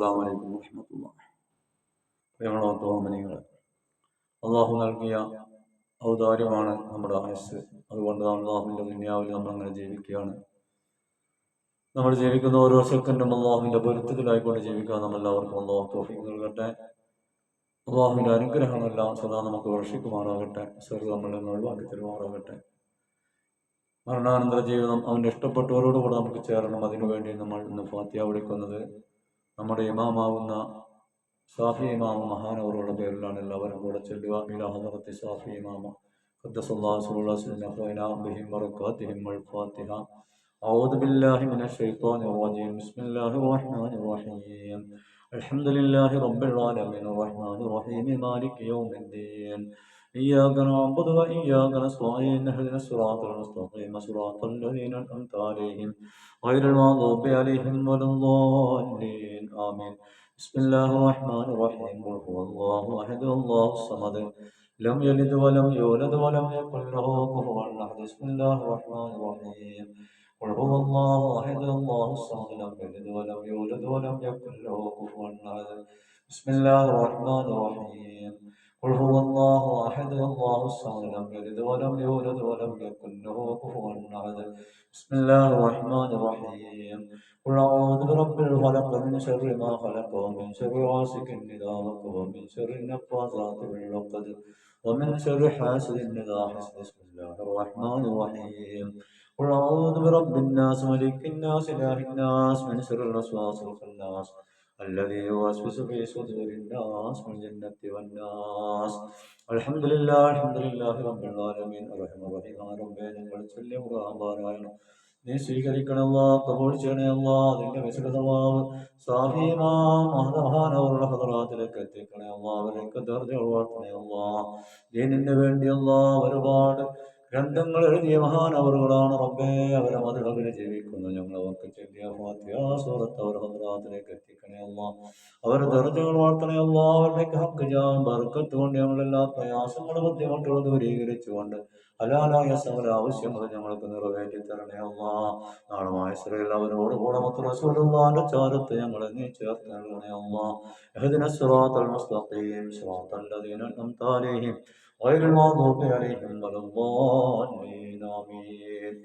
അസ്സലാമു അലൈക്കും വറഹ്മത്തുള്ളാഹി. പ്രിയമുള്ള തോമനികൾ, അള്ളാഹു നൽകിയ ഔദാര്യമാണ് നമ്മുടെ ആയുസ്. അതുകൊണ്ട് അള്ളാഹുവിൻ്റെ ദുനിയാവിൽ നമ്മളങ്ങനെ ജീവിക്കുകയാണ്. നമ്മൾ ജീവിക്കുന്ന ഓരോ സെക്കൻഡും അള്ളാഹുവിൻ്റെ പൊരുത്തത്തിലായിക്കൊണ്ട് ജീവിക്കാൻ നമ്മളെല്ലാവർക്കും അള്ളാഹു തൗഫീഖ് നൽകട്ടെ. അള്ളാഹുവിൻ്റെ അനുഗ്രഹമെല്ലാം സദാ നമുക്ക് വർഷിക്കുമാറാകട്ടെ. സ്വർഗ്ഗം നമ്മളിൽ നിന്ന് ഒഴിവാക്കി തരുമാറാകട്ടെ. മരണാനന്തര ജീവിതം അവൻ്റെ ഇഷ്ടപ്പെട്ടവരോടുകൂടെ നമുക്ക് ചേരണം. അതിനുവേണ്ടി നമ്മൾ ഇന്ന് ഫാത്തിഹ വിളിക്കുന്നത് നമ്മുടെ ഇമാമാവുന്ന സാഫി ഇമാമ മഹാനവറുടെ പേരിലാണ്. എല്ലാവരും കൂടെ ചൊല്ലുക. ഇലാ ഹദറത്തി സാഫി ഇമാമ ഖദ്ദസല്ലാഹു സിർറഹു ബിഹിം ബറകാതിഹിം വൽ ഫാത്തിഹ. അഊദു ബില്ലാഹി മിനശ് ശൈത്വാനിർ റജീം. ബിസ്മില്ലാഹിർ റഹ്മാനിർ റഹീം. അൽഹംദുലില്ലാഹി റബ്ബിൽ ആലമീൻ അർറഹ്മാനിർ റഹീം മാലികി യൗമിദ്ദീൻ. إياك نعبد وإياك نستعين اهدنا الصراط المستقيم صراط الذين أنعمت عليهم غير المغضوب عليهم ولا الضالين آمين. بسم الله الرحمن الرحيم. قل هو الله أحد الله الصمد لم يلد ولم يولد ولم يكن له كفوا أحد. بسم الله الرحمن الرحيم. قل هو الله أحد الله الصمد لم يلد ولم يولد ولم يكن له كفوا أحد. بسم الله الرحمن الرحيم. قل هو الله أحد الله الصمد لم يلد ولم يولد ولم يكن له كفوا أحد. بسم الله الرحمن الرحيم. قل أعوذ برب الفلق من شر ما خلق ومن شر غاسق إذا وقب ومن شر النفاثات في العقد ومن شر حاسد إذا حسد. بسم الله الرحمن الرحيم. قل أعوذ برب الناس ملك الناس إله الناس من شر الوسواس الخناس الذي يوسوس في صدور الناس من الجنة والناس. الحمد لله رب العالمين الرحمن الرحيم. ربنا ഞങ്ങൾ ചൊല്ലിയ ഖുർആൻ പാരായണം നീ സ്വീകരിക്കണമല്ല, കബൂൽ ചെയ്യണമല്ല. അതിന്റെ വിശുദ്ധമാവ് സാഫി ഇമാം മഹാനവറുടെ ഹദറാത്തിലേക്ക് എത്തിക്കണമല്ല. അവർക്ക് ദർജ ഉയർത്തണമല്ല. ദീനിന് വേണ്ടിയല്ല ഒരുപാട് ഗ്രന്ഥങ്ങൾ എഴുതിയ മഹാനവറുകളാണ് റബ്ബേ. അവരെ മതകളിൽ ജീവിക്കുന്നു. ഞങ്ങൾ അവർക്ക് ചൊല്ലിയ ഫാത്തിഹ സൂറത്ത് അവർ ഹദറാത്തിലേക്ക് എത്തിക്കണമല്ല. അവരുടെ ദർജകൾ വളർത്തണമല്ല. അവരുടെയൊക്കെ ഹക്ക് ജാൻ ബർക്കത്ത് കൊണ്ട് ഞങ്ങളെല്ലാ പ്രയാസങ്ങളും ബുദ്ധിമുട്ടുകളും ദൂരീകരിച്ചുകൊണ്ട് ഹലാലായ സകല ആവശ്യങ്ങൾ ഞങ്ങൾക്ക് നിറവേറ്റി തരണമല്ല. നാളെ മായസറയിൽ അവരോട് കൂടെ മൊത്തം റസൂലുള്ളാഹിന്റെ ചാരത്ത് ഞങ്ങളെ നീ ചേർത്ത് നൽകണമല്ല. ഇഹ്ദിന സിറാത്തൽ മുസ്തഖീം സിറാത്തൽ ലദീന അൻഅംത അലൈഹിം غير المغضوب عليهم ولا الضالين آمين.